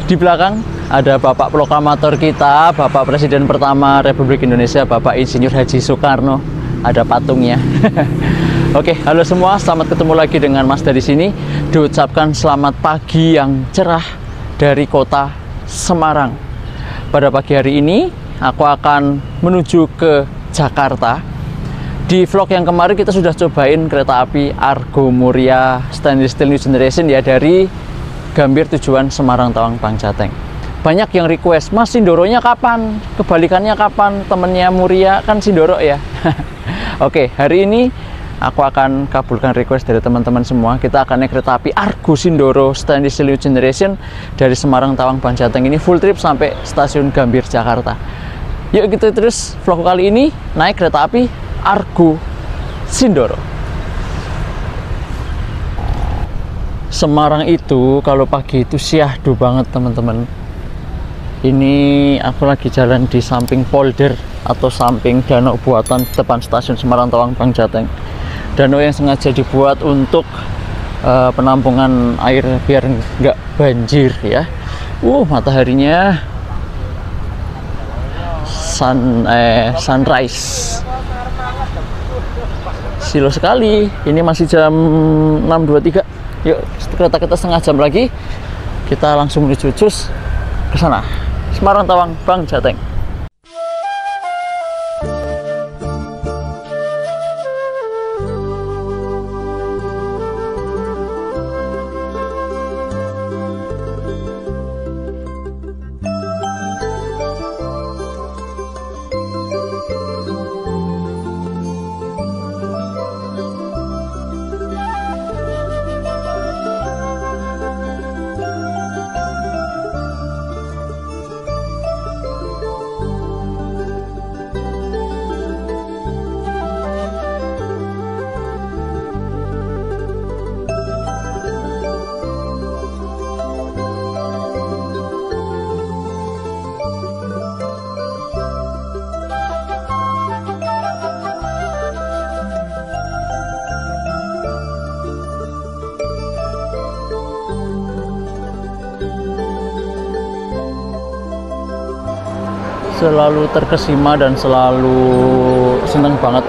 Di belakang ada Bapak Proklamator kita, Bapak Presiden pertama Republik Indonesia, Bapak Insinyur Haji Soekarno. Ada patungnya. Oke, halo semua, selamat ketemu lagi dengan Mas dari sini. Diucapkan selamat pagi yang cerah dari kota Semarang. Pada pagi hari ini, aku akan menuju ke Jakarta. Di vlog yang kemarin kita sudah cobain kereta api Argo Muria Stainless Steel New Generation ya, dari Gambir tujuan Semarang Tawang Bang Jateng. Banyak yang request, Mas Sindoronya kapan? Kebalikannya kapan? Temennya Muria kan Sindoro ya. Oke, hari ini aku akan kabulkan request dari teman-teman semua. Kita akan naik kereta api Argo Sindoro Stainless Steel New Generation dari Semarang Tawang Bang Jateng. Ini full trip sampai stasiun Gambir Jakarta. Yuk kita terus vlog kali ini naik kereta api Argo Sindoro. Semarang itu kalau pagi itu syahdu banget teman-teman. Ini aku lagi jalan di samping polder atau samping danau buatan depan stasiun Semarang Tawang Bang Jateng. Danau yang sengaja dibuat untuk penampungan air biar nggak banjir ya. Mataharinya sunrise. Silo sekali. Ini masih jam 6.23. Yuk, kereta kita setengah jam lagi, kita langsung menuju cus ke sana. Semarang Tawang Bang Jateng. Selalu terkesima dan selalu seneng banget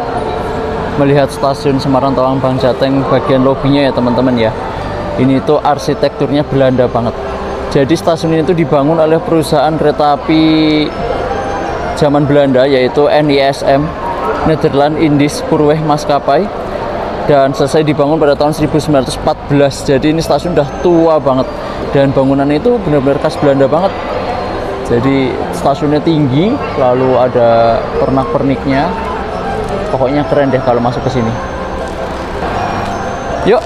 melihat stasiun Semarang Tawang Bang Jateng bagian lobinya ya teman-teman ya. Ini tuh arsitekturnya Belanda banget. Jadi stasiun ini tuh dibangun oleh perusahaan kereta api zaman Belanda yaitu NISM, Nederland Indisch Spoorweg Maskapai, dan selesai dibangun pada tahun 1914. Jadi ini stasiun udah tua banget dan bangunan itu benar-benar khas Belanda banget. Jadi stasiunnya tinggi, lalu ada pernak-perniknya. Pokoknya keren deh kalau masuk ke sini. Yuk,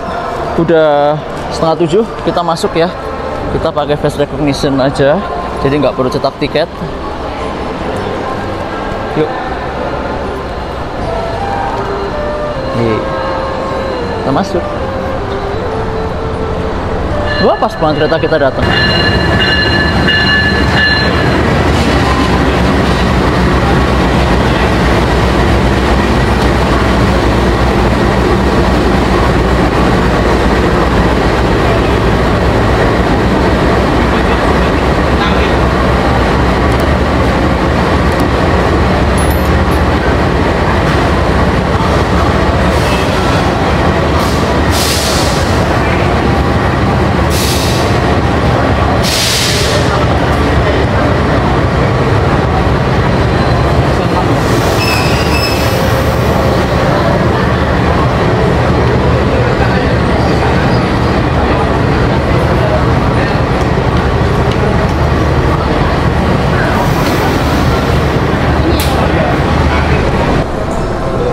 udah 6:30 kita masuk ya. Kita pakai face recognition aja, jadi nggak perlu cetak tiket. Yuk. Nih, kita masuk. Wah, pas banget kereta kita datang.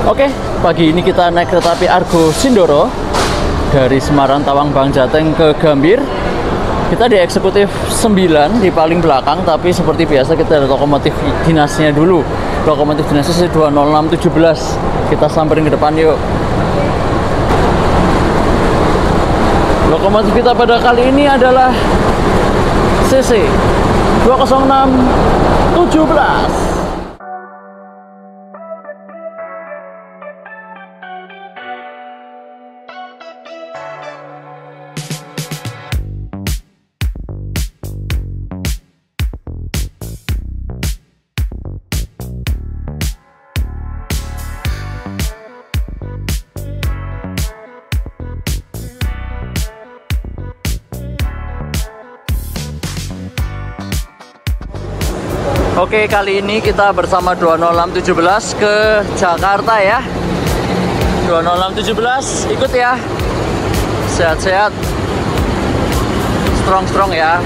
Oke, pagi ini kita naik kereta api Argo Sindoro dari Semarang Tawang Bang Jateng ke Gambir. Kita di eksekutif 9 di paling belakang, tapi seperti biasa kita ada lokomotif dinasnya dulu. Lokomotif dinasnya 20617. Kita samperin ke depan yuk. Lokomotif kita pada kali ini adalah CC 20617. Oke, kali ini kita bersama 20617 ke Jakarta ya. 20617, ikut ya. Sehat-sehat, strong-strong ya.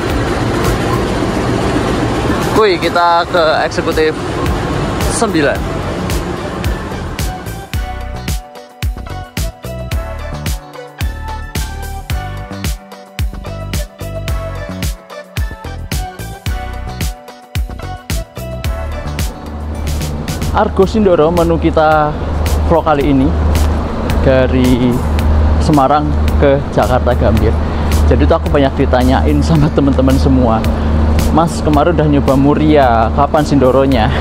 Kuy, kita ke eksekutif 9. Argo Sindoro, menu kita vlog kali ini dari Semarang ke Jakarta Gambir. Jadi tuh aku banyak ditanyain sama teman-teman semua, Mas kemarin udah nyoba Muria, kapan Sindoronya?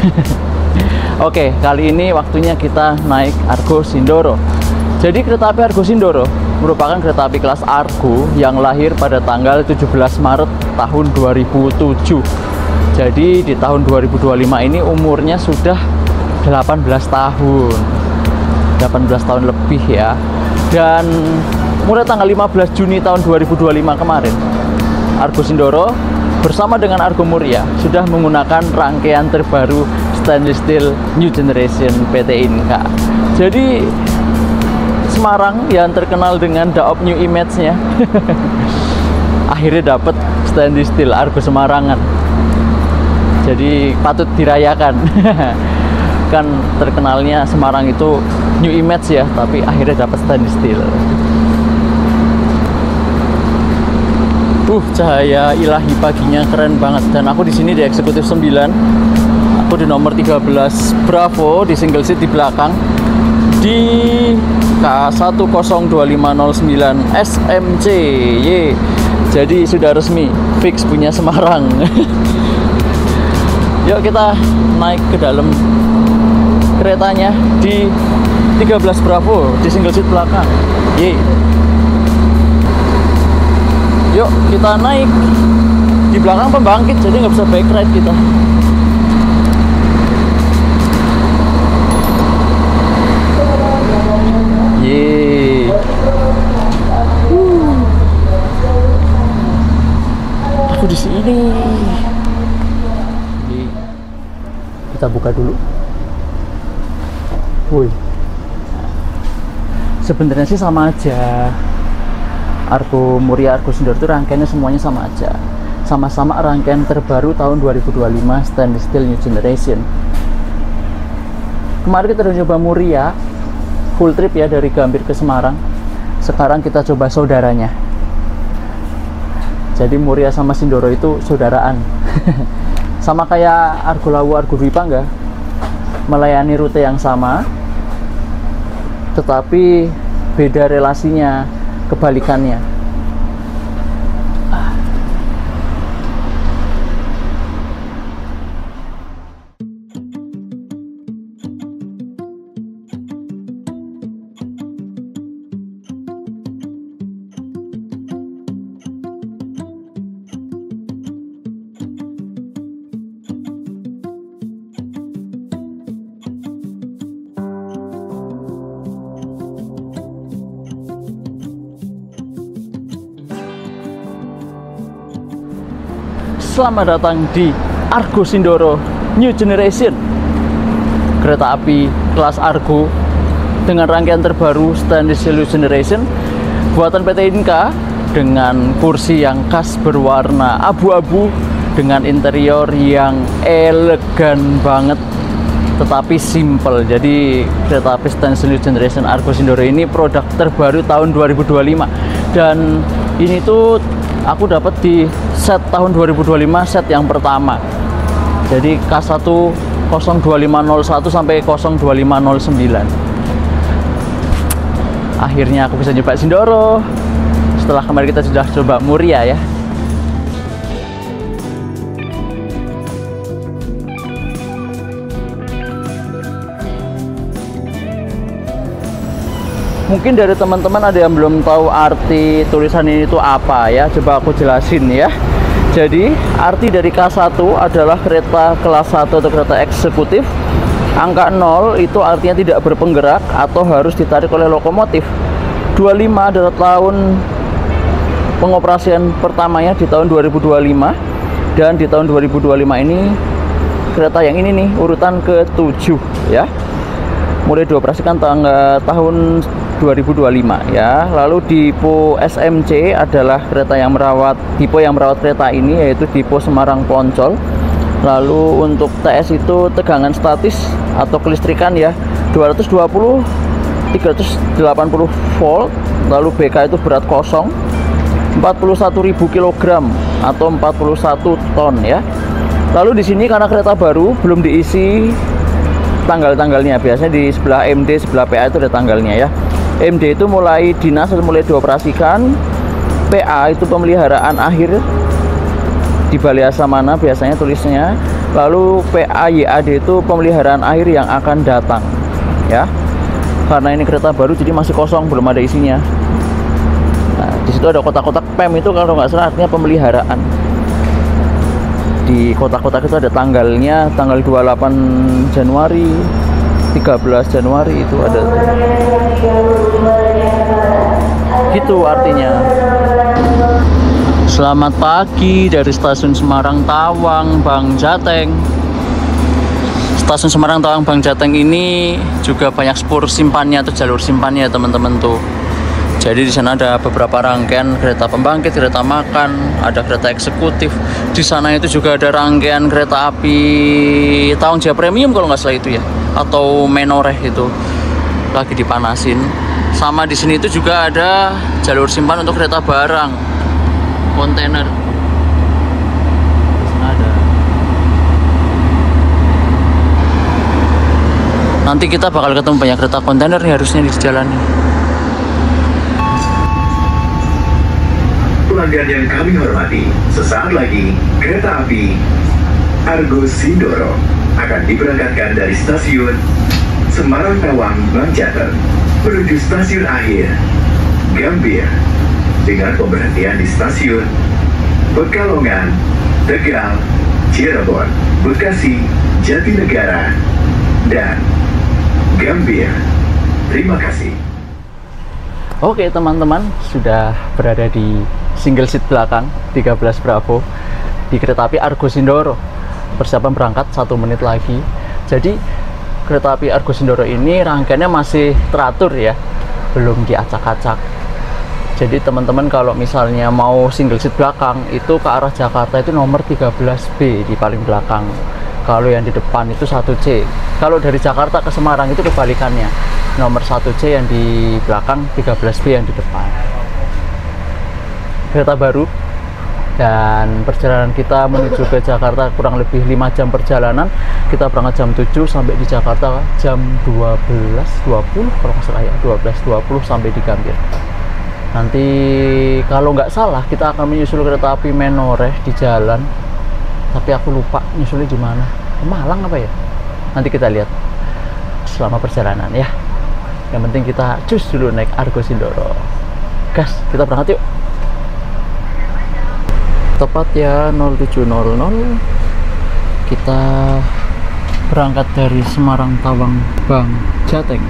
Oke, kali ini waktunya kita naik Argo Sindoro. Jadi kereta api Argo Sindoro merupakan kereta api kelas Argo yang lahir pada tanggal 17 Maret tahun 2007. Jadi di tahun 2025 ini umurnya sudah 18 tahun 18 tahun lebih ya. Dan mulai tanggal 15 Juni tahun 2025 kemarin, Argo Sindoro bersama dengan Argo Muria sudah menggunakan rangkaian terbaru stainless steel New Generation PT Inka. Jadi Semarang yang terkenal dengan Daop New Image-nya akhirnya dapat stainless steel Argo Semarangan. Jadi patut dirayakan. Kan terkenalnya Semarang itu new image ya, tapi akhirnya dapat stainless steel. Cahaya ilahi paginya keren banget. Dan aku di sini di eksekutif 9. Aku di nomor 13 Bravo di single seat di belakang di K10259 SMC. Jadi sudah resmi fix punya Semarang. Yuk kita naik ke dalam keretanya di 13 Bravo di single seat belakang. Yuk kita naik. Di belakang pembangkit, jadi nggak bisa bike ride kita. Aku di sini. Kita buka dulu. Sebenarnya sih sama aja. Argo Muria, Argo Sindoro itu rangkaiannya semuanya sama aja. Sama-sama rangkaian terbaru tahun 2025 stainless steel New Generation. Kemarin kita udah coba Muria full trip ya dari Gambir ke Semarang. Sekarang kita coba saudaranya. Jadi Muria sama Sindoro itu saudaraan. Sama kayak Argo Lawu, Argo Dwi Pangga, melayani rute yang sama, tetapi beda relasinya, kebalikannya. Selamat datang di Argo Sindoro New Generation, kereta api kelas Argo dengan rangkaian terbaru stainless steel New Generation buatan PT Inka, dengan kursi yang khas berwarna abu-abu dengan interior yang elegan banget. tetapi simple. Jadi kereta api Stasiun New Generation Argo Sindoro ini produk terbaru tahun 2025, dan ini tuh aku dapat di set tahun 2025, set yang pertama. Jadi K1 02501 sampai 02509. Akhirnya aku bisa nyoba Sindoro setelah kemarin kita sudah coba Muria ya. Mungkin dari teman-teman ada yang belum tahu arti tulisan ini itu apa ya. Coba aku jelasin ya. Jadi arti dari K1 adalah kereta kelas 1 atau kereta eksekutif. Angka 0 itu artinya tidak berpenggerak atau harus ditarik oleh lokomotif. 25 adalah tahun pengoperasian pertamanya di tahun 2025, dan di tahun 2025 ini kereta yang ini nih urutan ke-7 ya. Mulai dioperasikan tahun 2025 ya. Lalu Dipo SMC adalah kereta yang merawat, Dipo yang merawat kereta ini yaitu Dipo Semarang Poncol. Lalu untuk TS itu tegangan statis atau kelistrikan ya 220 380 volt. Lalu BK itu berat kosong 41.000 kg atau 41 ton ya. Lalu di sini karena kereta baru belum diisi tanggal-tanggalnya. Biasanya di sebelah MD, sebelah PA itu ada tanggalnya ya. MD itu mulai dinas atau mulai dioperasikan. PA itu pemeliharaan akhir di Balai Asa mana biasanya tulisnya. Lalu PAYAD itu pemeliharaan akhir yang akan datang ya. Karena ini kereta baru jadi masih kosong, belum ada isinya. Nah, di situ ada kotak-kotak PEM itu kalau nggak salah artinya pemeliharaan. Di kotak-kotak itu ada tanggalnya, tanggal 28 Januari, 13 Januari itu ada. Gitu artinya. Selamat pagi dari Stasiun Semarang Tawang Bang Jateng. Stasiun Semarang Tawang Bang Jateng ini juga banyak spur simpannya atau jalur simpannya teman-teman tuh. Jadi di sana ada beberapa rangkaian kereta pembangkit, kereta makan, ada kereta eksekutif. Di sana itu juga ada rangkaian kereta api Tawang Jaya Premium kalau nggak salah itu ya, atau Menoreh itu lagi dipanasin. Sama di sini itu juga ada jalur simpan untuk kereta barang, kontainer. Ada. Nanti kita bakal ketemu banyak kereta kontainer nih harusnya di jalan ini. Pelanggan yang kami hormati, sesaat lagi kereta api Argo Sindoro akan diberangkatkan dari stasiun Semarang Tawang Bang Jateng menuju stasiun akhir Gambir dengan pemberhentian di stasiun Pekalongan, Tegal, Cirebon, Bekasi, Jatinegara, dan Gambir. Terima kasih. Oke teman-teman, sudah berada di single seat belakang 13 Bravo di kereta api Argo Sindoro. Persiapan berangkat 1 menit lagi. Jadi kereta api Argo Sindoro ini rangkaiannya masih teratur ya, belum diacak-acak. Jadi teman-teman kalau misalnya mau single seat belakang itu ke arah Jakarta itu nomor 13B di paling belakang. Kalau yang di depan itu 1C. Kalau dari Jakarta ke Semarang itu kebalikannya, nomor 1C yang di belakang, 13B yang di depan. Kereta baru, dan perjalanan kita menuju ke Jakarta kurang lebih 5 jam perjalanan. Kita berangkat jam 7 sampai di Jakarta jam 12.20 kalau nggak salah ya, 12.20 sampai di Gambir. Nanti kalau nggak salah kita akan menyusul kereta api Menoreh di jalan, tapi aku lupa nyusulnya di mana, Malang apa ya. Nanti kita lihat selama perjalanan ya. Yang penting kita cus dulu naik Argo Sindoro. Gas, kita berangkat yuk. Tepat ya 07.00 kita berangkat dari Semarang Tawang Bang Jateng.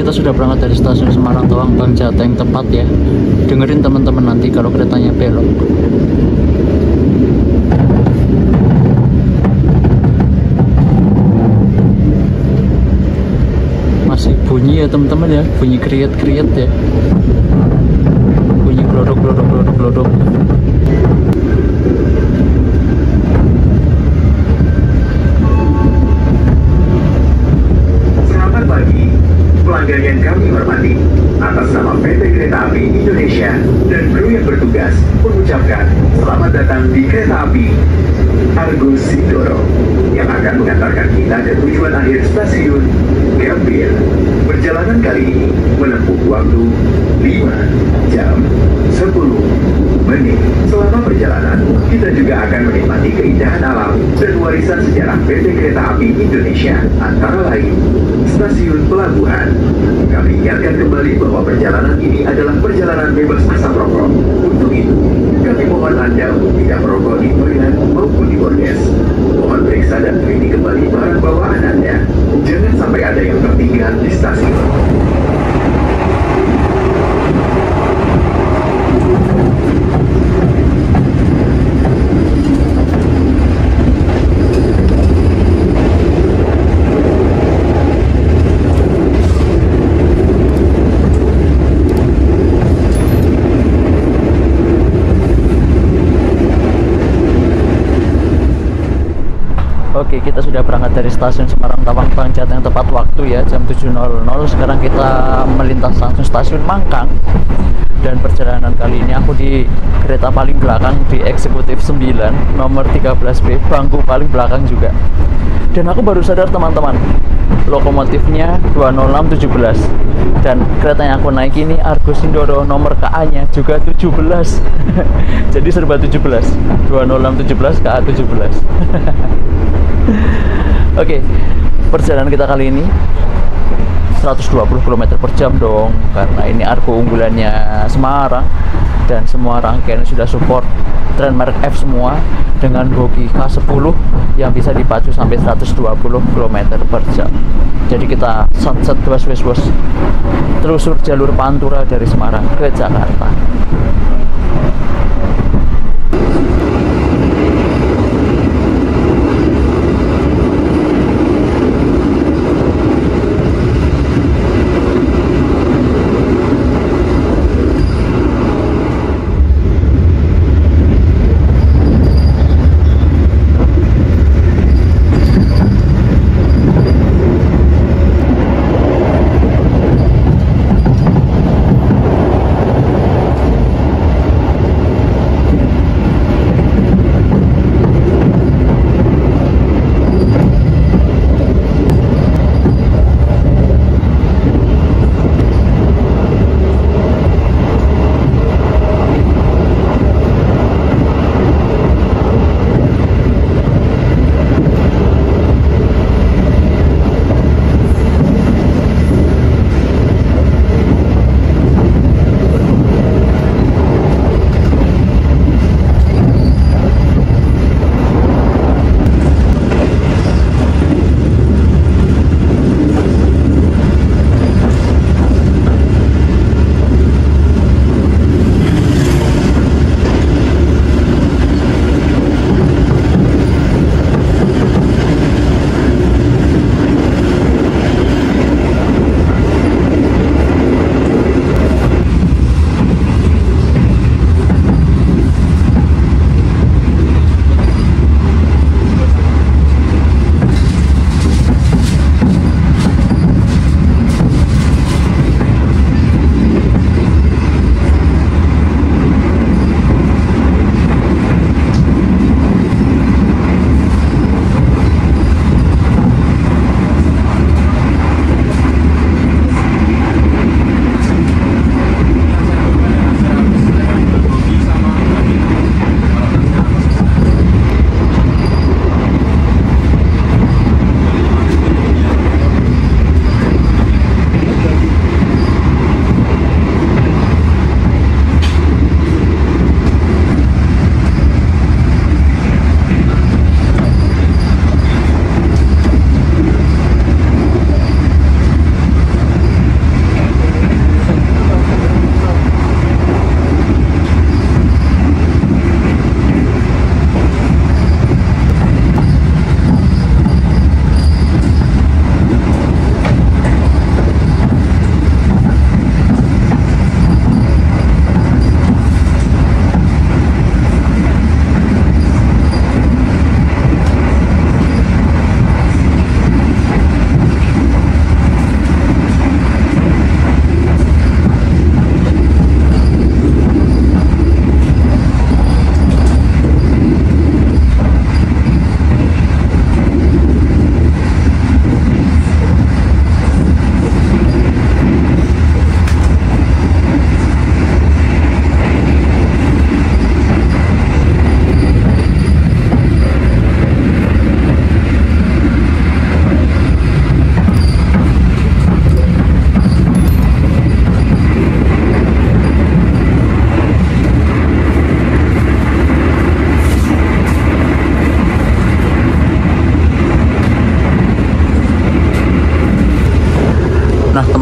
kita sudah berangkat dari stasiun Semarang Tawang Bang Jateng tepat ya. Dengerin teman-teman nanti kalau keretanya belok. Masih bunyi ya teman-teman ya, bunyi kriet-kriet ya. Bunyi glodok. Selamat pagi, pelanggan yang kami hormati. Atas nama PT Kereta Api Indonesia dan kru yang bertugas mengucapkan selamat datang di Kereta Api Argo Sindoro yang akan mengantarkan kita ke tujuan akhir stasiun Gambir. Perjalanan kali ini menempuh waktu 5 jam 10 menit. Selama perjalanan, kita juga akan menikmati keindahan alam dan warisan sejarah PT Kereta Api Indonesia, antara lain stasiun pelabuhan. Kami ingatkan kembali bahwa perjalanan ini adalah perjalanan bebas asap rokok. Untuk itu, kami mohon Anda untuk tidak merokok di toilet maupun di bordes. Mohon periksa dan teliti kembali barang bawaan Anda. Jangan sampai ada yang tertinggal di stasiun. Oke, kita sudah berangkat dari stasiun Semarang Tawang Bang Jateng tepat waktu ya, jam 7.00. Sekarang kita melintas langsung stasiun Mangkang. Dan perjalanan kali ini aku di kereta paling belakang, di eksekutif 9 nomor 13B, bangku paling belakang juga. Dan aku baru sadar teman-teman, lokomotifnya 20617 dan kereta yang aku naik ini Argo Sindoro, nomor KA nya juga 17. Jadi serba 17, 20617 KA 17. Oke, perjalanan kita kali ini 120 km per jam dong, karena ini Argo unggulannya Semarang dan semua rangkaian sudah support Trendmark F semua dengan bogi K10 yang bisa dipacu sampai 120 km per jam. Jadi kita sat bos telusur jalur Pantura dari Semarang ke Jakarta.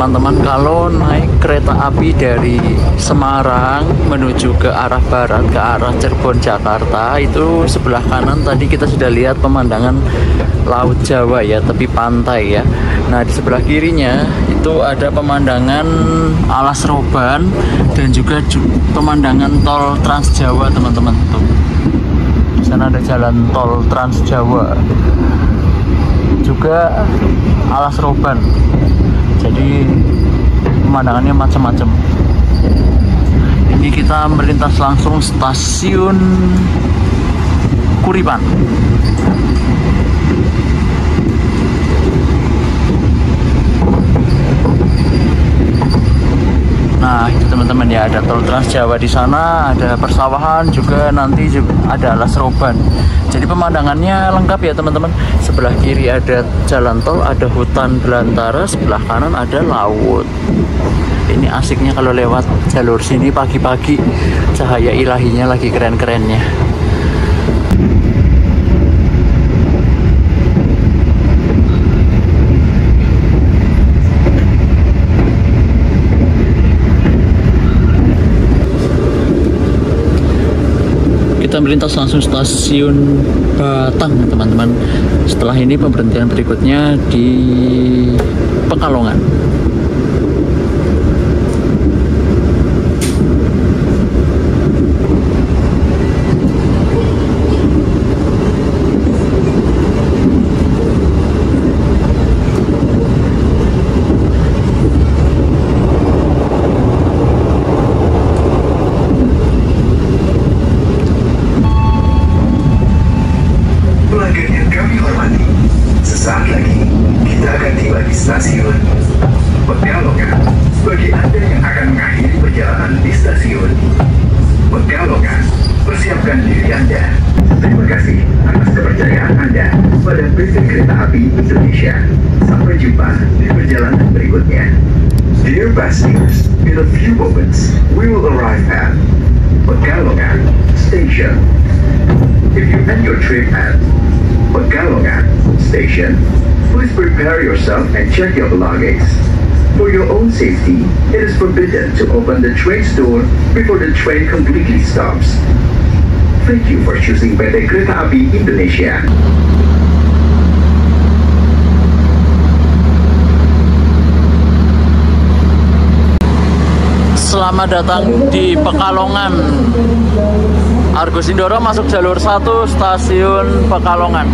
teman-teman, kalau naik kereta api dari Semarang menuju ke arah barat, ke arah Cirebon, Jakarta, itu sebelah kanan tadi kita sudah lihat pemandangan Laut Jawa ya, tepi pantai ya. Nah, di sebelah kirinya itu ada pemandangan Alas Roban dan juga pemandangan tol Trans Jawa, teman-teman. Tuh. Di sana ada jalan tol Trans Jawa. Juga Alas Roban. Jadi pemandangannya macam-macam. Ini kita melintas langsung stasiun Kuripan. Nah, itu teman-teman ya, ada tol Trans Jawa di sana, ada persawahan juga, nanti juga ada Alas Roban. Jadi pemandangannya lengkap ya teman-teman. Sebelah kiri ada jalan tol, ada hutan belantara, sebelah kanan ada laut. Ini asiknya kalau lewat jalur sini pagi-pagi, cahaya ilahinya lagi keren-kerennya. Kita melintas langsung stasiun Batang, teman-teman. Setelah ini pemberhentian berikutnya di Pekalongan. Sesaat lagi kita akan tiba di stasiun Pekalongan. Bagi Anda yang akan mengakhiri perjalanan di stasiun Pekalongan, persiapkan diri Anda. Terima kasih atas kepercayaan Anda pada PT Kereta Api Indonesia. Sampai jumpa di perjalanan berikutnya. Dear passengers, in a few moments we will arrive at Pekalongan Station. If you end your trip at Pekalongan Station, please prepare yourself and check your belongings. For your own safety, it is forbidden to open the train's door before the train completely stops. Thank you for choosing PT Kereta Api Indonesia. Selamat datang di Pekalongan. Argus Indoro masuk jalur 1 stasiun Pekalongan.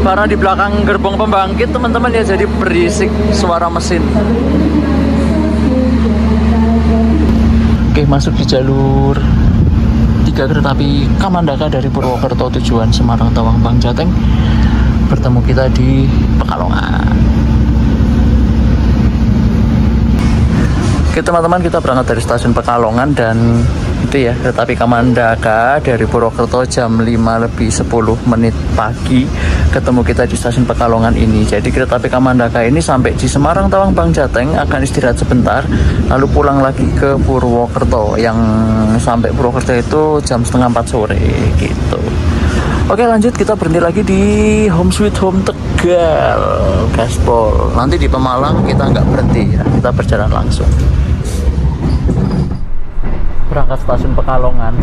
Karena di belakang gerbong pembangkit teman-teman ya, jadi berisik suara mesin. Oke, masuk di jalur 3 kereta api Kamandaka dari Purwokerto tujuan Semarang, Tawang, Bang Jateng. Bertemu kita di Pekalongan. Oke teman-teman, kita berangkat dari stasiun Pekalongan dan itu ya, kereta api Kamandaka dari Purwokerto jam 5:10 pagi ketemu kita di stasiun Pekalongan ini. Jadi kereta api Kamandaka ini sampai di Semarang, Tawang, Bang Jateng akan istirahat sebentar lalu pulang lagi ke Purwokerto, yang sampai Purwokerto itu jam 3:30 sore gitu. Oke lanjut, kita berhenti lagi di Home Sweet Home Tegal, Gaspol. Nanti di Pemalang kita nggak berhenti ya, kita berjalan langsung. Berangkat stasiun Pekalongan,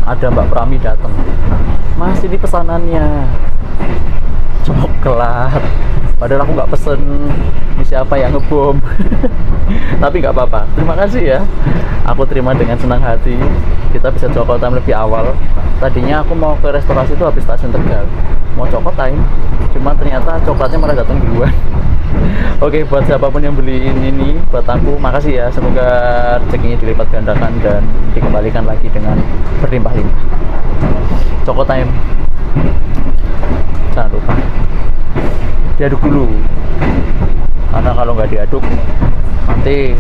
ada Mbak Prami datang. Mas, ini pesanannya coklat. Padahal aku nggak pesen, ini siapa yang ngebom. Tapi nggak apa-apa, terima kasih ya. Aku terima dengan senang hati. Kita bisa coklat time lebih awal. Tadinya aku mau ke restorasi itu habis stasiun Tegal, mau coklat time, cuma ternyata coklatnya malah datang duluan. Oke, buat siapapun yang beliin ini buat aku, makasih ya. Semoga rezekinya dilipat gandakan dan dikembalikan lagi dengan berlimpah-limpah. Coklat time, jangan lupa diaduk dulu, karena kalau nggak diaduk nanti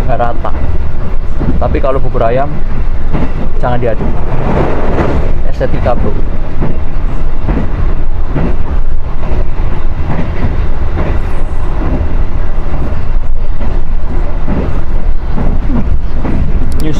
nggak rata. Tapi kalau bubur ayam jangan diaduk, estetika bro. Yes.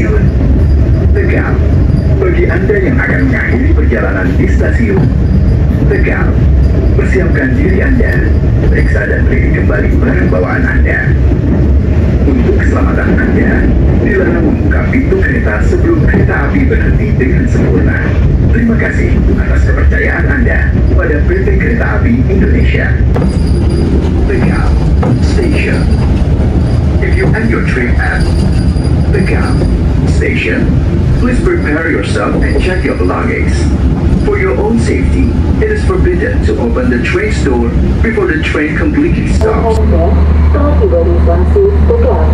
stasiun. Tegal, bagi Anda yang akan mengakhiri perjalanan di stasiun Tegal, persiapkan diri Anda, periksa dan beli kembali barang bawaan Anda. Untuk keselamatan Anda, dilarang membuka pintu kereta sebelum kereta api berhenti dengan sempurna. Terima kasih atas kepercayaan Anda pada PT Kereta Api Indonesia. Tegal Station. If you end your trip at Tegal Station, please prepare yourself and check your belongings. For your own safety, it is forbidden to open the train's door before the train completely stops. Telah tiba di stasiun Tegal.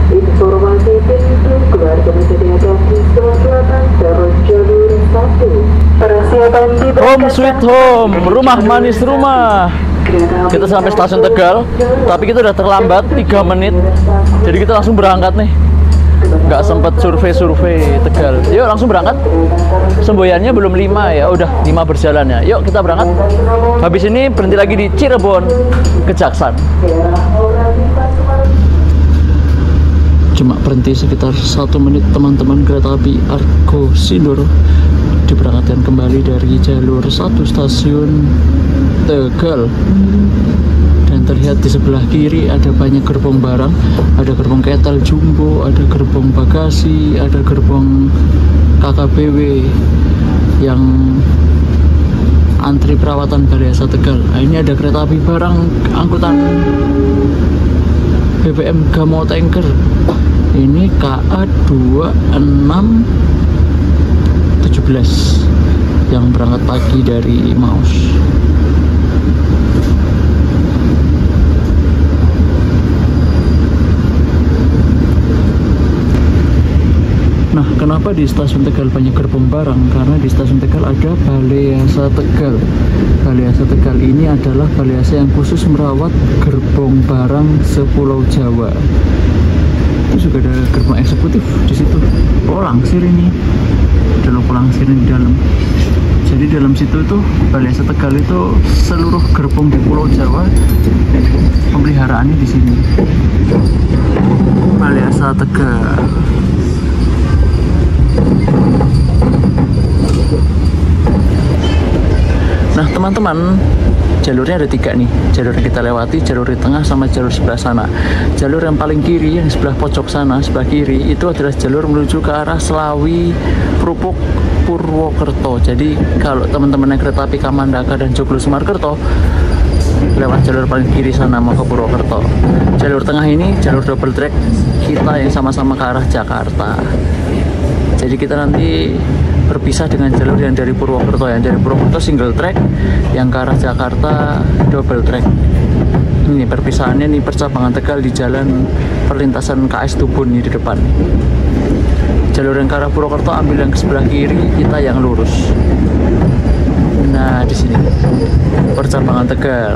Informasi pintu keluarga disediakan di sebelah selatan terus jalur 1. Persiapan diberikan. Home sweet home, rumah manis rumah. Kita sampai stasiun Tegal, tapi kita udah terlambat 3 menit. Jadi kita langsung berangkat nih. Nggak sempet survei Tegal. Yuk langsung berangkat. Semboyannya belum 5 ya, udah 5 berjalan ya. Yuk kita berangkat. Habis ini berhenti lagi di Cirebon, Kejaksan. Cuma berhenti sekitar 1 menit teman-teman. Kereta api Argo Sindoro diberangkatkan kembali dari jalur 1 stasiun Tegal. Dan terlihat di sebelah kiri ada banyak gerbong barang, ada gerbong ketel jumbo, ada gerbong bagasi, ada gerbong KKBW yang antri perawatan Balai Asa Tegal. Nah, ini ada kereta api barang angkutan BBM Gamo Tanker. Ini KA 2617 yang berangkat pagi dari Maus. Nah, kenapa di stasiun Tegal banyak gerbong barang? Karena di stasiun Tegal ada Balai Asa Tegal. Balai Asa Tegal ini adalah balai asa yang khusus merawat gerbong barang sepulau Jawa. Itu juga ada gerbong eksekutif di situ. Oh, langsir ini. Ada logo langsir di dalam. Jadi dalam situ tuh Balai Asa Tegal itu seluruh gerbong di Pulau Jawa pemeliharaannya di sini. Balai Asa Tegal. Nah teman-teman, jalurnya ada 3 nih. Jalur yang kita lewati, jalur di tengah, sama jalur sebelah sana. Jalur yang paling kiri, yang sebelah pojok sana, sebelah kiri, itu adalah jalur menuju ke arah Selawi, Krupuk, Purwokerto. Jadi kalau teman-teman naik kereta api Kamandaka dan Joglo Sumarkerto, lewat jalur paling kiri sana mau ke Purwokerto. Jalur tengah ini jalur double track kita yang sama-sama ke arah Jakarta. Jadi kita nanti berpisah dengan jalur yang dari Purwokerto. Yang dari Purwokerto single track, yang ke arah Jakarta double track. Ini perpisahannya nih, percabangan Tegal di jalan perlintasan KS Tubun ini di depan. Jalur yang ke arah Purwokerto ambil yang ke sebelah kiri, kita yang lurus. Nah di sini percabangan Tegal.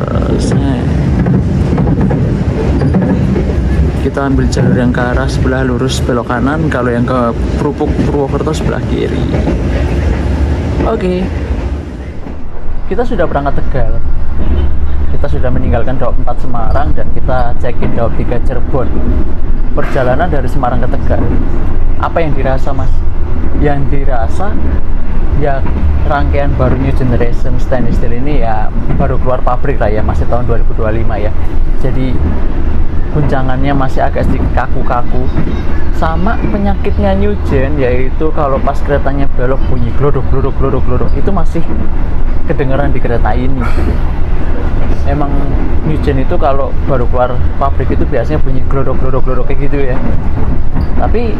Kita ambil jalur yang ke arah sebelah lurus belok kanan, kalau yang ke Purwokerto sebelah kiri. Oke. Kita sudah berangkat Tegal. Kita sudah meninggalkan Daop 4 Semarang dan kita check-in Daop 3 Cirebon. Perjalanan dari Semarang ke Tegal. Apa yang dirasa, Mas? Yang dirasa ya rangkaian baru New Generation Stainless Steel ini ya baru keluar pabrik lah ya, masih tahun 2025 ya. Jadi guncangannya masih agak sedikit kaku-kaku. Sama penyakitnya New Gen, yaitu kalau pas keretanya belok bunyi glodok itu masih kedengeran di kereta ini. Emang New Gen itu kalau baru keluar pabrik itu biasanya bunyi glodok kayak gitu ya. Tapi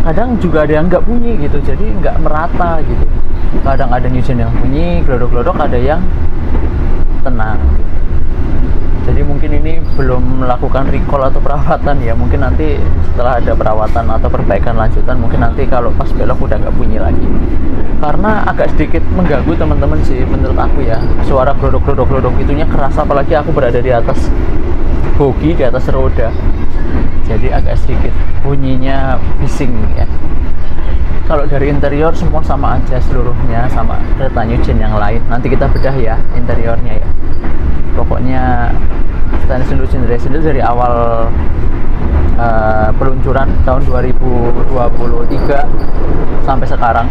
kadang juga ada yang nggak bunyi gitu, jadi nggak merata gitu. Kadang ada New Gen yang bunyi glodok, ada yang tenang. Jadi mungkin ini belum melakukan recall atau perawatan ya. Mungkin nanti setelah ada perawatan atau perbaikan lanjutan, mungkin nanti kalau pas belok udah nggak bunyi lagi. Karena agak sedikit mengganggu teman-teman sih menurut aku ya. Suara glodok itunya kerasa, apalagi aku berada di atas bogi, di atas roda. Jadi agak sedikit bunyinya bising ya. Kalau dari interior semua sama aja seluruhnya, sama kereta New Gen yang lain. Nanti kita bedah ya interiornya ya. Pokoknya Stainless New Generation itu dari awal peluncuran tahun 2023 sampai sekarang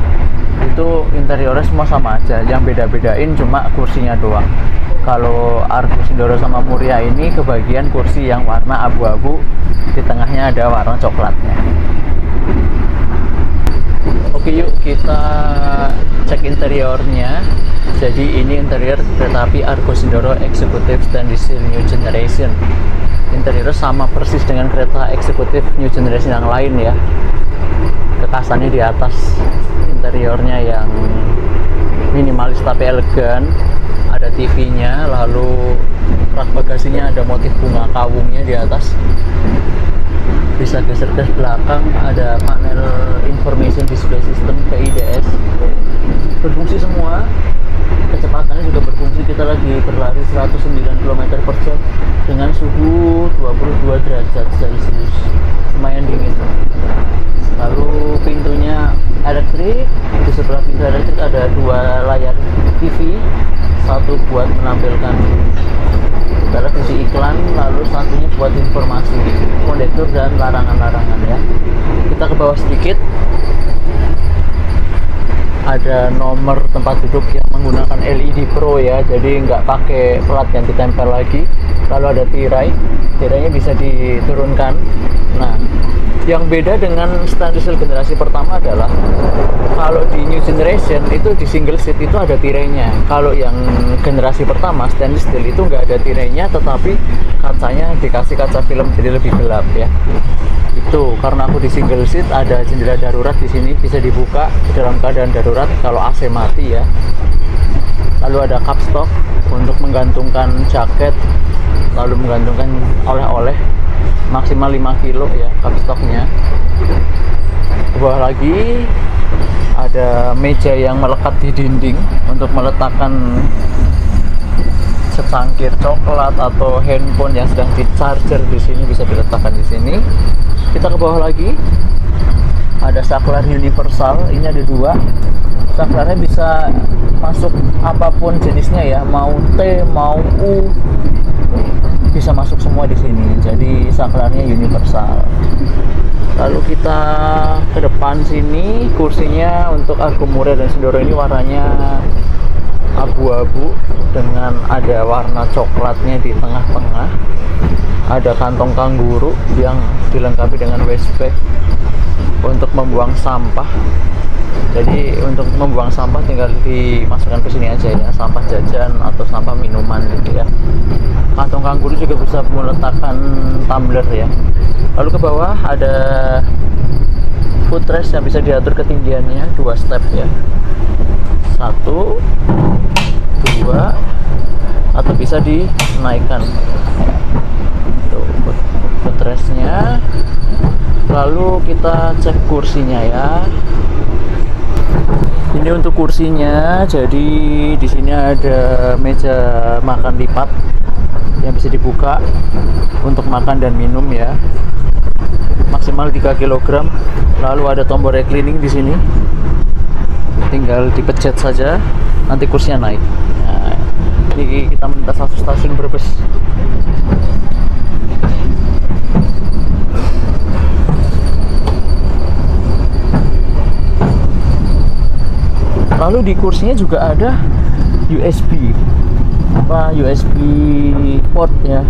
itu interiornya semua sama aja, yang beda-bedain cuma kursinya doang. Kalau Argo Sindoro sama Muria ini kebagian kursi yang warna abu-abu, di tengahnya ada warna coklatnya. Oke, yuk kita cek interiornya. Jadi ini interior kereta api Argo Sindoro Executive Stainless Steel New Generation. Interiornya sama persis dengan kereta eksekutif New Generation yang lain ya. Kekasannya di atas, interiornya yang minimalis tapi elegan. Ada TV-nya, lalu rak bagasinya ada motif bunga kawungnya di atas. Bisa geser ke belakang, ada panel information display system PIDS. Berfungsi semua. Kecepatannya juga berfungsi. Kita lagi berlari 109 km per jam dengan suhu 22 derajat Celcius, lumayan dingin. Lalu pintunya elektrik. Di sebelah pintu elektrik ada 2 layar TV, satu buat menampilkan televisi iklan, lalu satunya buat informasi kondektur dan larangan-larangan ya. Kita ke bawah sedikit, ada nomor tempat duduk yang menggunakan LED Pro ya, jadi nggak pakai plat yang ditempel lagi. Lalu ada tirainya bisa diturunkan. Nah, yang beda dengan stainless steel generasi pertama adalah kalau di New Generation itu di single seat itu ada tirainya. Kalau yang generasi pertama stainless steel itu nggak ada tirainya, tetapi kacanya dikasih kaca film jadi lebih gelap ya. Itu karena aku di single seat, ada jendela darurat di sini, bisa dibuka dalam keadaan darurat kalau AC mati ya. Lalu ada cup stock untuk menggantungkan jaket, lalu menggantungkan oleh-oleh, maksimal 5 kilo ya cup stocknya. Ke bawah lagi ada meja yang melekat di dinding untuk meletakkan secangkir coklat atau handphone yang sedang di charger. Di sini bisa diletakkan di sini. Kita ke bawah lagi, ada saklar universal. Ini ada 2 saklarnya, bisa masuk apapun jenisnya ya, mau T mau U bisa masuk semua di sini. Jadi saklarnya universal. Lalu kita ke depan sini, kursinya untuk Argo Muria dan Sindoro ini warnanya abu-abu dengan ada warna coklatnya di tengah-tengah. Ada kantong kanguru yang dilengkapi dengan waste bag untuk membuang sampah. Jadi untuk membuang sampah tinggal dimasukkan ke sini aja ya, sampah jajan atau sampah minuman gitu ya. Kantong kanguru juga bisa meletakkan tumbler ya. Lalu ke bawah ada footrest yang bisa diatur ketinggiannya 2 step ya, 1, 2, atau bisa dinaikkan. Tuh footrestnya. Lalu kita cek kursinya ya. Ini untuk kursinya. Jadi di sini ada meja makan lipat yang bisa dibuka untuk makan dan minum ya. Maksimal 3 kg. Lalu ada tombol reclining di sini. Tinggal dipencet saja, nanti kursinya naik. Nah, ini kita melintas 1 stasiun Brebes. Lalu di kursinya juga ada USB port ya.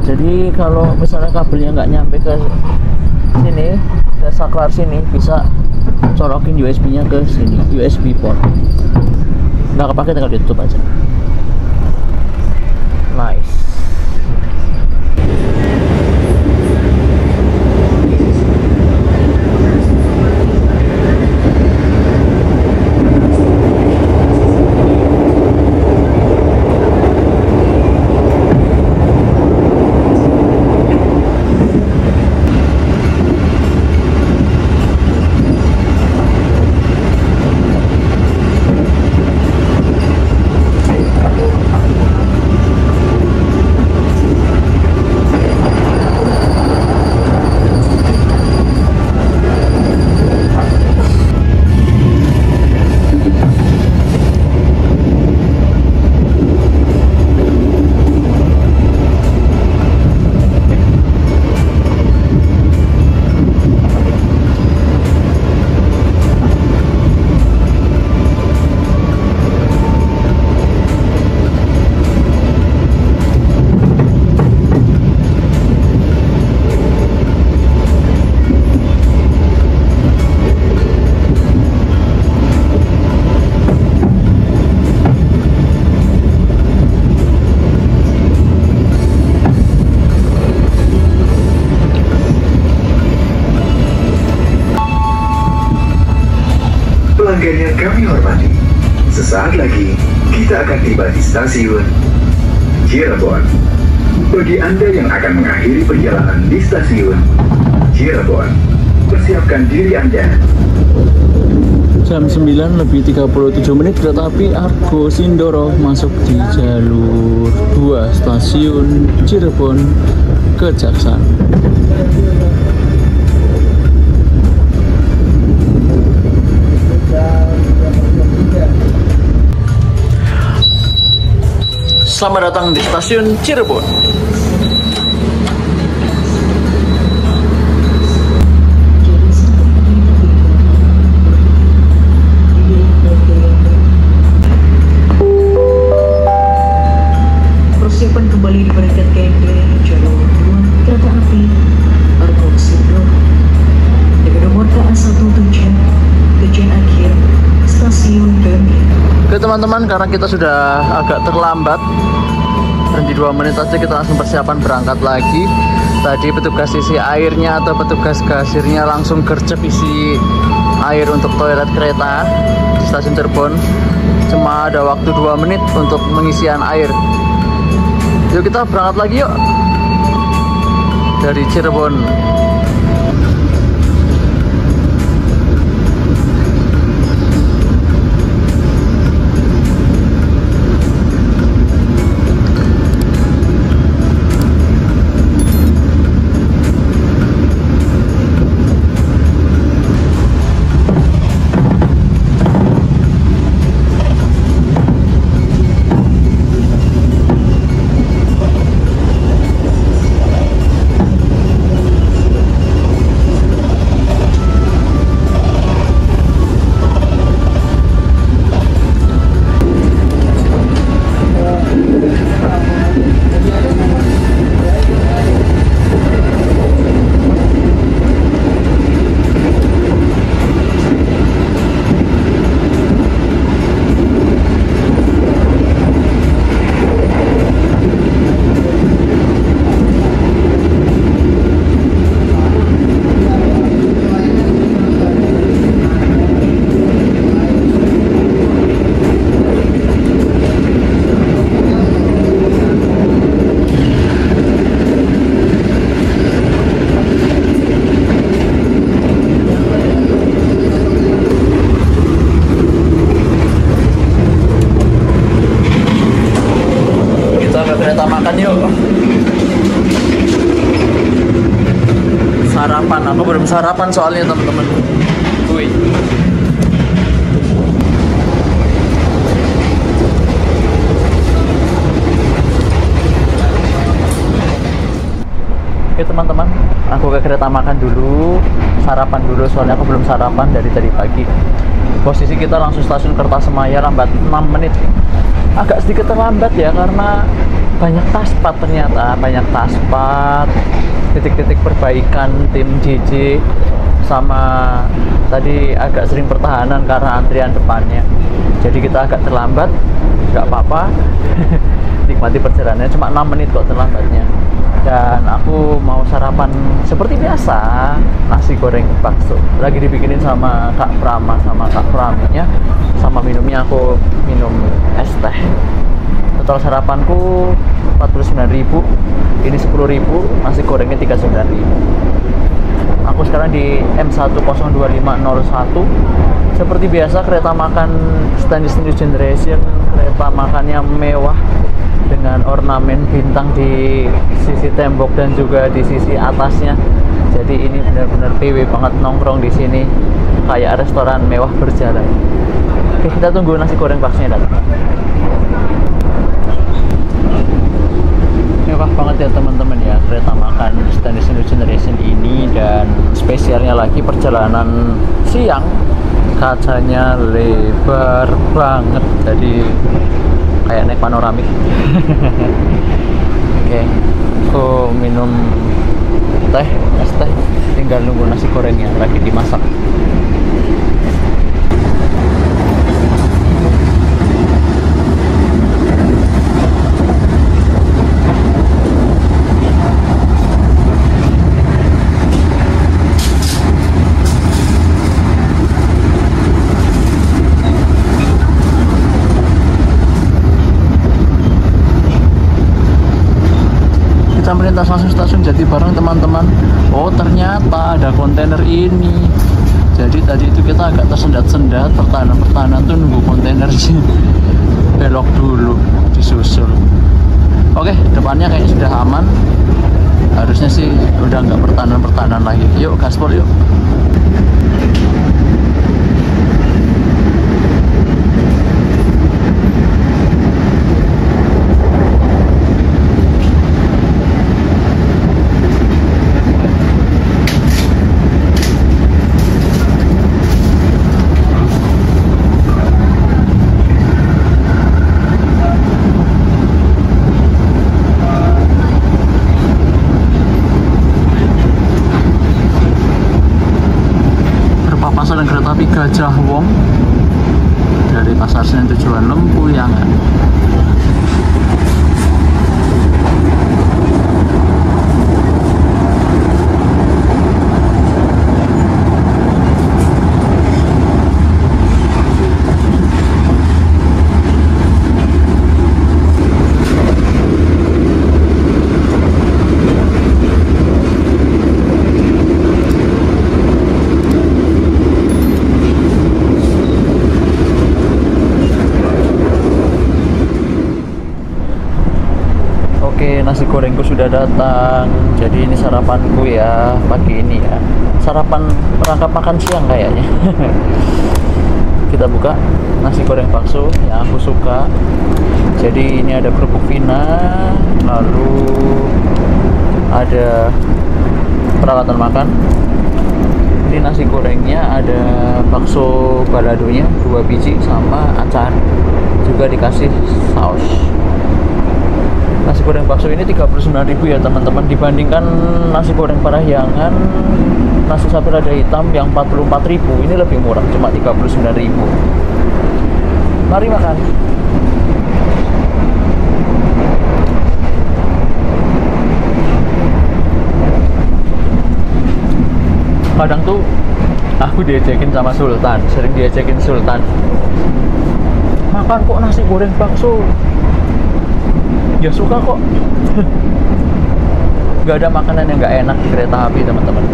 Jadi kalau misalnya kabelnya nggak nyampe ke sini, ke saklar sini, bisa colokin USB-nya ke sini, USB port. Nggak kepake, tinggal ditutup aja. Nice. Pelanggan yang kami hormati, sesaat lagi kita akan tiba di stasiun Cirebon. Bagi Anda yang akan mengakhiri perjalanan di stasiun Cirebon, persiapkan diri Anda. Jam 9:37 kereta api Argo Sindoro masuk di jalur 2 stasiun Cirebon Kejaksaan. Selamat datang di stasiun Cirebon. Persiapan kembali diberikan KMD jalur 2 kereta api Argo Sindoro dengan nomor KA17 tujuan akhir stasiun Gambir. Oke teman-teman, karena kita sudah agak terlambat dan di 2 menit saja kita langsung persiapan berangkat lagi. Tadi petugas isi airnya atau petugas kasirnya langsung gercep isi air untuk toilet kereta di stasiun Cirebon. Cuma ada waktu 2 menit untuk pengisian air. Yuk kita berangkat lagi yuk dari Cirebon. Kereta makan yuk. Sarapan, aku belum sarapan soalnya teman-teman. Wih. Oke teman-teman, aku ke kereta makan dulu, sarapan dulu soalnya aku belum sarapan dari tadi pagi. Posisi kita langsung stasiun Kertasemaya, lambat 6 menit. Agak sedikit terlambat ya karena banyak taspat, ternyata banyak taspat, titik-titik perbaikan tim JJ, sama tadi agak sering pertahanan karena antrian depannya. Jadi kita agak terlambat, nggak apa-apa. Nikmati perjalanannya, cuma 6 menit kok terlambatnya. Dan aku mau sarapan seperti biasa, nasi goreng bakso. Lagi dibikinin sama Kak Prama sama Kak Praminya. Sama minumnya aku minum es teh. Total sarapanku 49.000, ini 10.000, nasi gorengnya 39.000. Aku sekarang di M10251. Seperti biasa kereta makan Standis New Generation, kereta makannya mewah dengan ornamen bintang di sisi tembok dan juga di sisi atasnya. Jadi ini benar-benar PW banget nongkrong di sini, kayak restoran mewah berjalan. Oke, kita tunggu nasi goreng baksonya datang. Mewah banget ya teman-teman ya kereta makan Standis New Generation ini, dan spesialnya lagi perjalanan siang, kacanya lebar banget, jadi kayak naik panoramik. Oke, aku minum teh, es teh, tinggal nunggu nasi gorengnya lagi dimasak. melintas langsung stasiun Jatibarang teman-teman. Oh ternyata ada kontainer ini. Jadi tadi itu kita agak tersendat-sendat, pertahanan tuh nunggu kontainernya belok dulu, disusul. Oke, depannya kayaknya sudah aman. Harusnya sih udah nggak pertahanan lagi. Yuk gaspol yuk. Pasaran kereta api Gajah Wong dari Pasar Senen tujuan Lempuyangan. Nasi gorengku sudah datang. Jadi ini sarapanku ya pagi ini ya. Sarapan perangkap makan siang kayaknya. Kita buka nasi goreng bakso yang aku suka. Jadi ini ada kerupuk Vina, lalu ada peralatan makan. Ini nasi gorengnya ada bakso baladonya 2 biji sama acar. Juga dikasih saus. Nasi goreng bakso ini 39.000 ya teman-teman, dibandingkan nasi goreng Parahyangan nasi sapi lada hitam yang 44.000, ini lebih murah, cuma 39.000. Mari makan. Kadang tuh aku diajakin sama Sultan, sering diajakin Sultan, makan kok nasi goreng bakso. Ya suka kok. Gak ada makanan yang gak enak di kereta api teman-teman,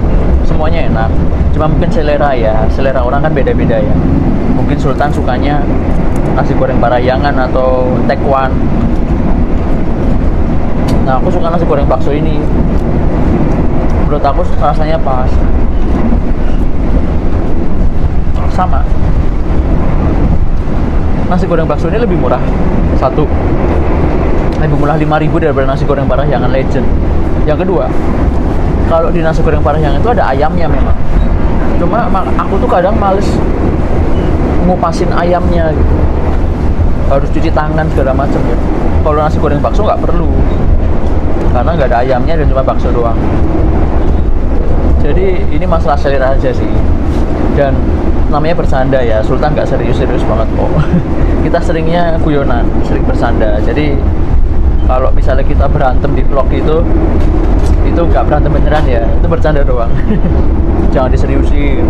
semuanya enak, cuma mungkin selera ya, selera orang kan beda-beda ya. Mungkin Sultan sukanya nasi goreng Parahyangan atau Tekwan. Nah aku suka nasi goreng bakso ini, menurut aku rasanya pas, sama. Nasi goreng bakso ini lebih murah, lebih murah 5.000 daripada nasi goreng Parahyangan Legend. Yang kedua, kalau di nasi goreng Parahyangan itu ada ayamnya memang, cuma aku tuh kadang males ngupasin ayamnya gitu, harus cuci tangan segala macam ya. Kalau nasi goreng bakso nggak perlu, karena nggak ada ayamnya dan cuma bakso doang. Jadi ini masalah selera aja sih, dan namanya bercanda ya, Sultan nggak serius-serius banget kok. Kita seringnya guyonan, sering bersanda. Jadi kalau misalnya kita berantem di vlog itu nggak berantem beneran ya, itu bercanda doang. Jangan diseriusin.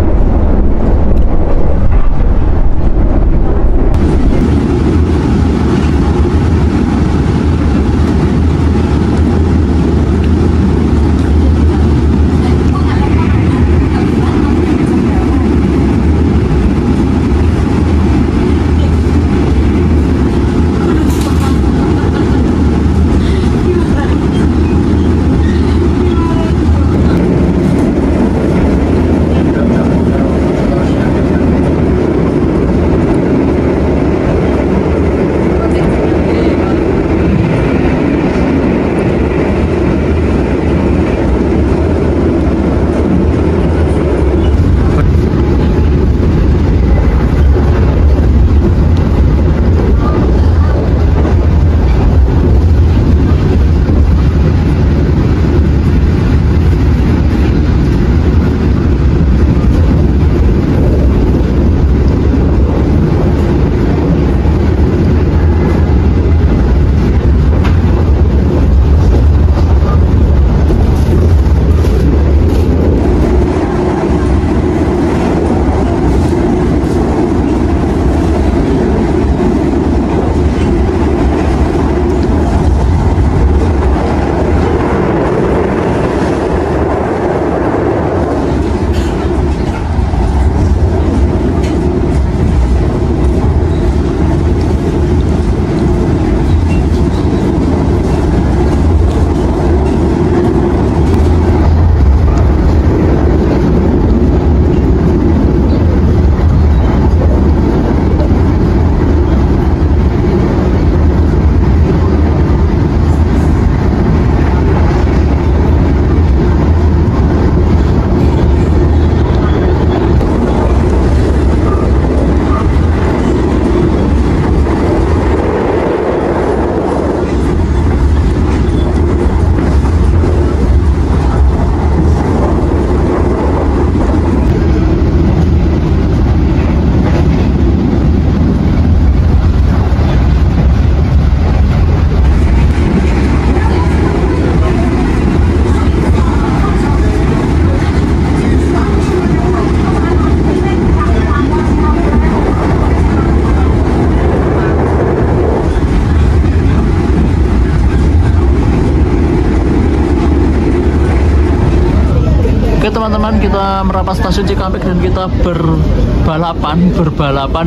Oke teman-teman, kita merapat stasiun Cikampek dan kita berbalapan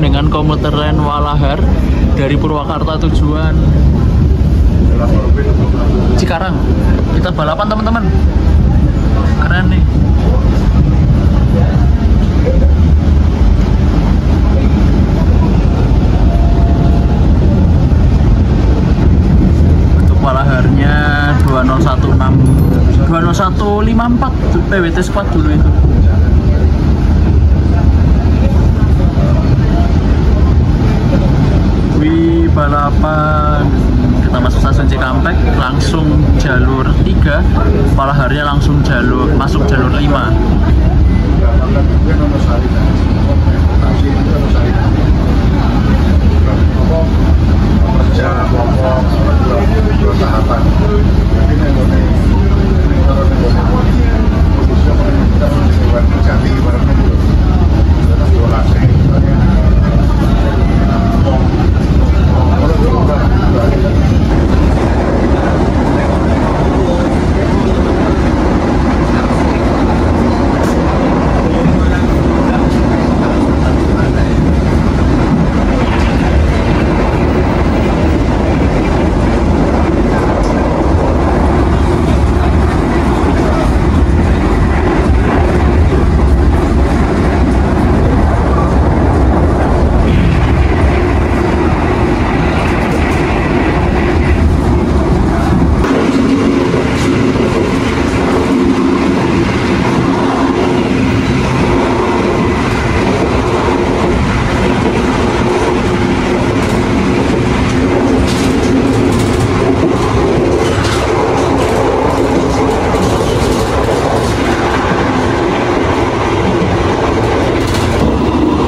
dengan komuter lain Walahar dari Purwakarta tujuan Cikarang. Kita balapan teman-teman, keren nih. Untuk Walaharnya 2016 205154 PWT squad dulu itu. Wih, balapan. Kita masuk stasiun Cikampek, langsung jalur 3. Walaharnya langsung masuk jalur 5.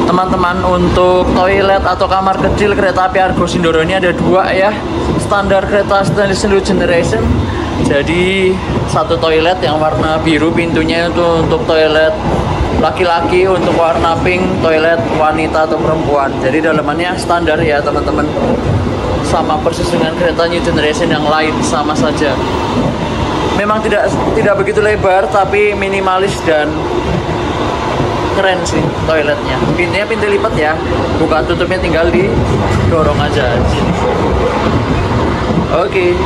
Teman-teman, untuk toilet atau kamar kecil kereta api Argo Sindoro ini ada 2 ya. Standar kereta stainless new generation. Jadi satu toilet yang warna biru, pintunya itu untuk toilet laki-laki, untuk warna pink toilet wanita atau perempuan. Jadi dalamannya standar ya teman-teman, sama persis dengan kereta new generation yang lain, sama saja. Memang tidak begitu lebar, tapi minimalis dan keren sih toiletnya. Pintunya pintu lipat ya, buka tutupnya tinggal didorong aja. Oke.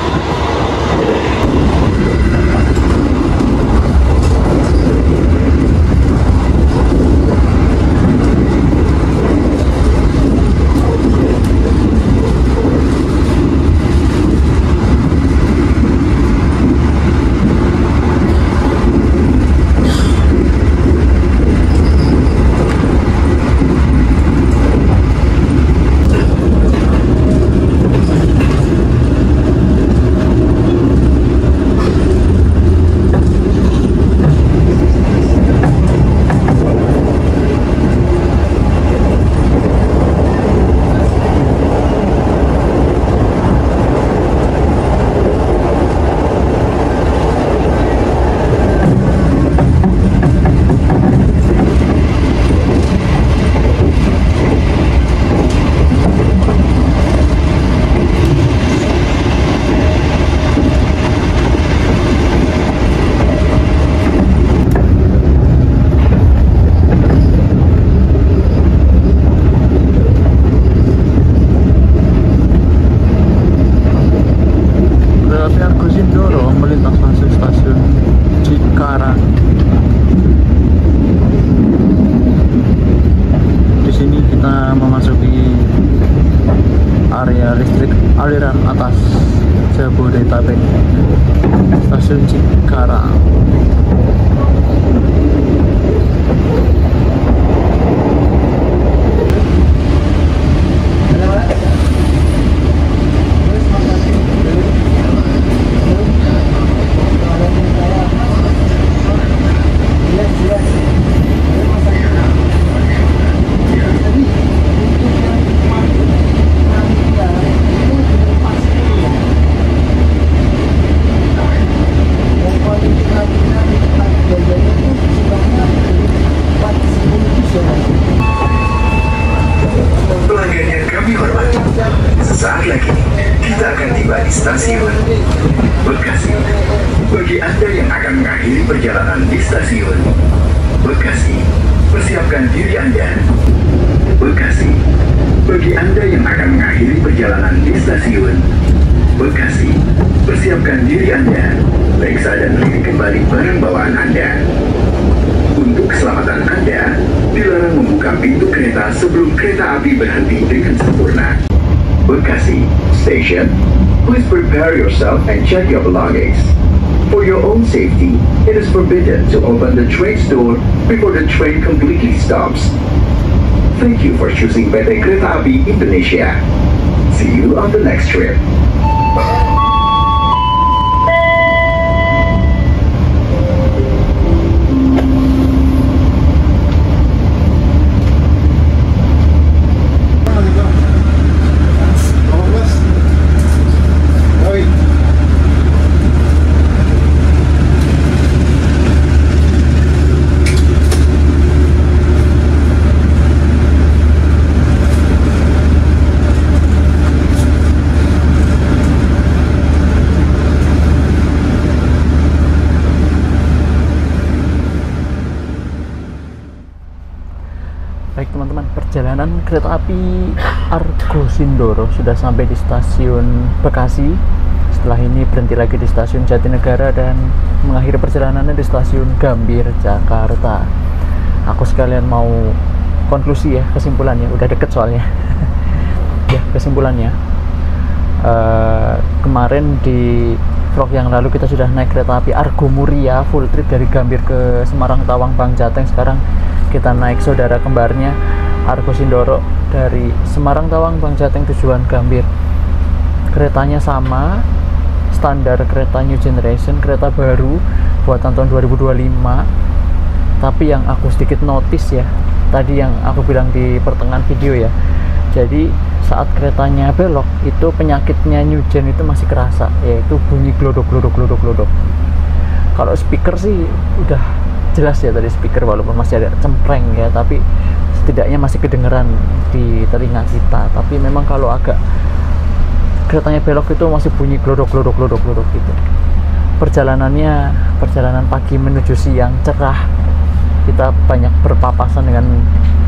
aliran atas Jabodetabek, stasiun Cikarang. perjalanan di stasiun Bekasi. Persiapkan diri Anda, periksa dan teliti kembali barang bawaan Anda. Untuk keselamatan Anda, dilarang membuka pintu kereta sebelum kereta api berhenti dengan sempurna. Bekasi Station, please prepare yourself and check your belongings. For your own safety, it is forbidden to open the train's door before the train completely stops. Thank you for choosing PT Kereta Api Indonesia. See you on the next trip. Baik teman-teman, perjalanan kereta api Argo Sindoro sudah sampai di stasiun Bekasi. Setelah ini berhenti lagi di stasiun Jatinegara dan mengakhiri perjalanannya di stasiun Gambir, Jakarta. Aku sekalian mau konklusi ya, kesimpulannya, udah deket soalnya. Ya, kesimpulannya, kemarin di vlog yang lalu kita sudah naik kereta api Argo Muria full trip dari Gambir ke Semarang, Tawang, Bangjateng. Sekarang kita naik saudara kembarnya Argo Sindoro dari Semarang, Tawang, Bangjateng tujuan Gambir. Keretanya sama, standar kereta new generation, kereta baru buatan tahun 2025. Tapi yang aku sedikit notice ya, tadi yang aku bilang di pertengahan video ya, jadi saat keretanya belok itu penyakitnya new gen itu masih kerasa, yaitu bunyi glodok. Kalau speaker sih udah jelas ya tadi speaker, walaupun masih ada cempreng ya, tapi setidaknya masih kedengeran di telinga kita. Tapi memang kalau agak keretanya belok itu masih bunyi glodok gitu. Perjalanan pagi menuju siang cerah, kita banyak berpapasan dengan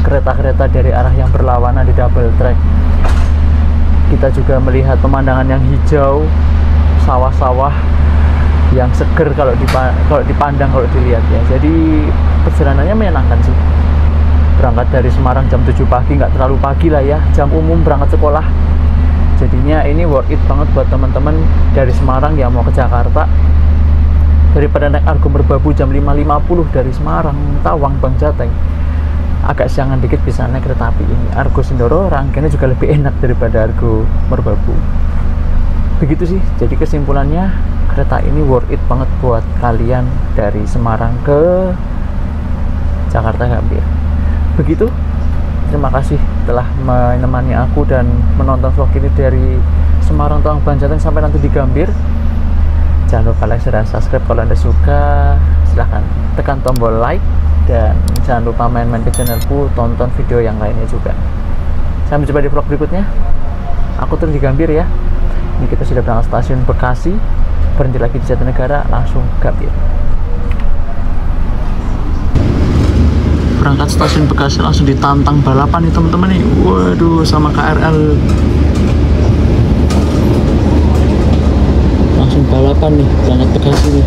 kereta-kereta dari arah yang berlawanan di double track. Kita juga melihat pemandangan yang hijau, sawah-sawah yang seger kalau dipandang, kalau dilihat ya. Jadi perjalanannya menyenangkan sih. Berangkat dari Semarang jam 7 pagi, nggak terlalu pagi lah ya, jam umum berangkat sekolah. Jadinya ini worth it banget buat teman-teman dari Semarang yang mau ke Jakarta. Daripada naik Argo Merbabu jam 5.50 dari Semarang, Tawang, Bangjateng, agak siangan dikit bisa naik kereta api ini. Argo Sindoro rangkaiannya juga lebih enak daripada Argo Merbabu. Begitu sih, jadi kesimpulannya kereta ini worth it banget buat kalian dari Semarang ke Jakarta Gambir. Begitu, terima kasih telah menemani aku dan menonton vlog ini dari Semarang, Tawang, Bangjateng sampai nanti di Gambir. Jangan lupa like, share, dan subscribe. Kalau Anda suka, silahkan tekan tombol like, dan jangan lupa main-main ke channelku, tonton video yang lainnya juga. Sampai jumpa di vlog berikutnya. Aku turun di Gambir ya. Ini kita sudah berangkat stasiun Bekasi, berhenti lagi di Jatinegara, langsung Gambir. Berangkat stasiun Bekasi langsung ditantang balapan nih teman-teman nih. Waduh, sama KRL. Langsung balapan nih, berangkat Bekasi nih.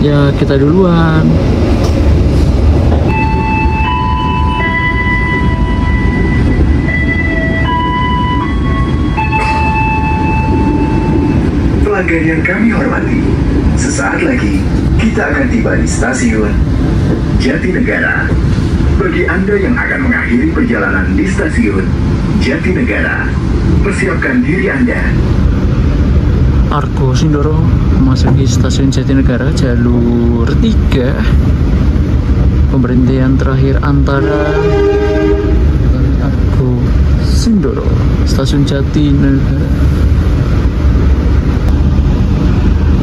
Ya, kita duluan. Pelanggan yang kami hormati, sesaat lagi kita akan tiba di stasiun Jatinegara. Bagi Anda yang akan mengakhiri perjalanan di stasiun Jatinegara, persiapkan diri Anda. Argo Sindoro memasuki stasiun Jatinegara, jalur 3. Pemberhentian terakhir antara Argo Sindoro, stasiun Jatinegara.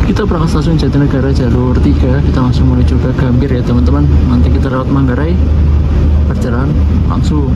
Kita berangkat stasiun Jatinegara jalur 3, kita langsung menuju ke Gambir ya teman-teman. Nanti kita lewat Manggarai, perjalanan langsung.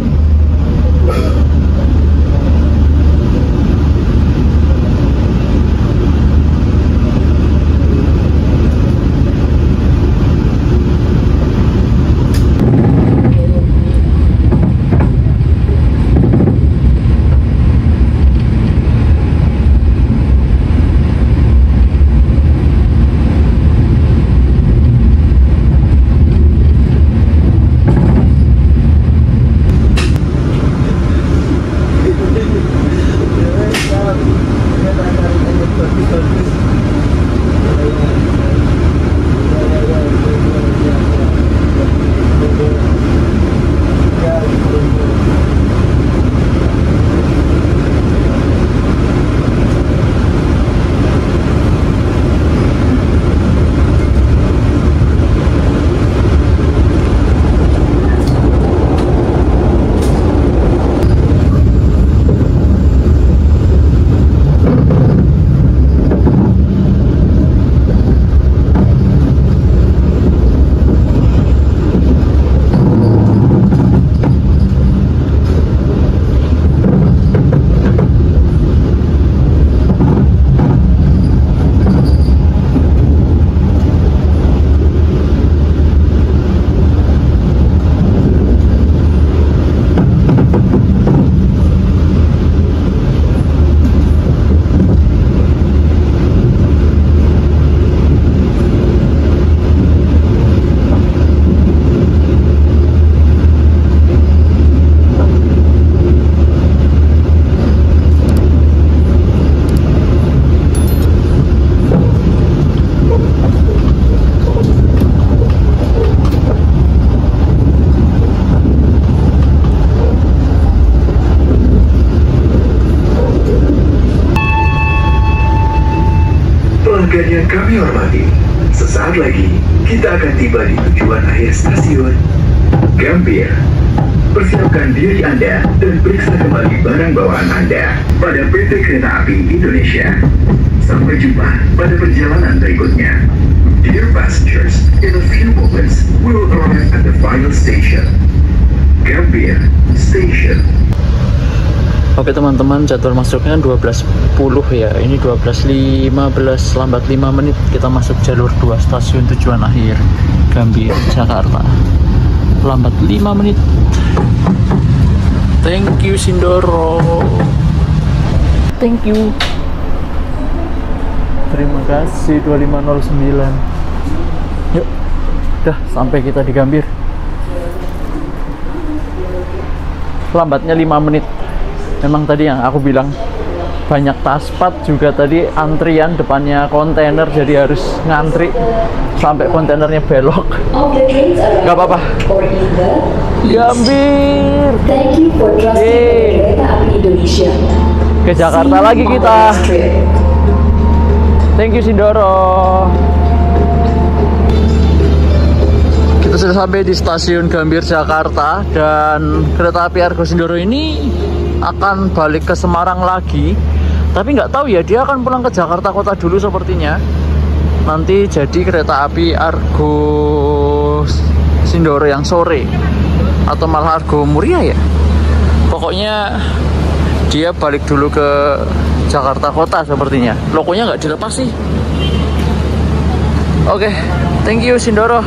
kami hormati, sesaat lagi kita akan tiba di tujuan akhir stasiun Gambir. Persiapkan diri Anda dan periksa kembali barang bawaan Anda pada PT Kereta Api Indonesia. Sampai jumpa pada perjalanan berikutnya. Dear passengers, in a few moments we will arrive at the final station, Gambir Station. Oke teman-teman, jadwal masuknya 12.10 ya. Ini 12.15, lambat 5 menit. Kita masuk jalur 2 stasiun tujuan akhir Gambir, Jakarta. Lambat 5 menit. Thank you Sindoro. Thank you. Terima kasih 2509. Yuk. Udah sampai kita di Gambir. Lambatnya 5 menit. Memang tadi yang aku bilang banyak taspat, juga tadi antrian depannya kontainer, jadi harus ngantri sampai kontainernya belok. Gak apa-apa. Gambir. Thank you for trusting Kereta Api Indonesia. Ke Jakarta lagi kita. Thank you Sindoro. Kita sudah sampai di stasiun Gambir Jakarta, dan kereta api Argo Sindoro ini akan balik ke Semarang lagi, tapi nggak tahu ya, dia akan pulang ke Jakarta kota dulu sepertinya. Nanti jadi kereta api Argo Sindoro yang sore, atau malah Argo Muria ya. Pokoknya dia balik dulu ke Jakarta kota sepertinya. Logonya nggak dilepas sih. Oke, thank you Sindoro.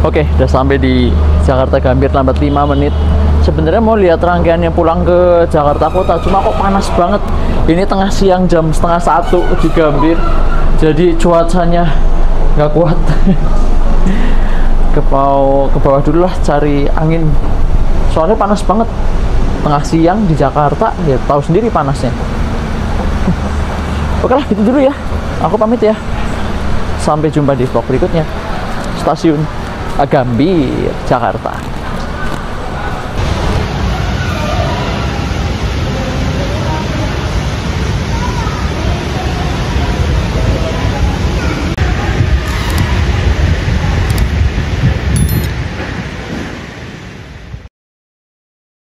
Oke, udah sampai di Jakarta Gambir, lambat 5 menit. Sebenarnya mau lihat rangkaian yang pulang ke Jakarta kota, cuma kok panas banget. Ini tengah siang, jam 12:30 di Gambir, jadi cuacanya nggak kuat. ke bawah dulu lah, cari angin. Soalnya panas banget. Tengah siang di Jakarta, ya tahu sendiri panasnya. Oke lah, itu dulu ya. Aku pamit ya. Sampai jumpa di vlog berikutnya. Stasiun Gambir, Jakarta.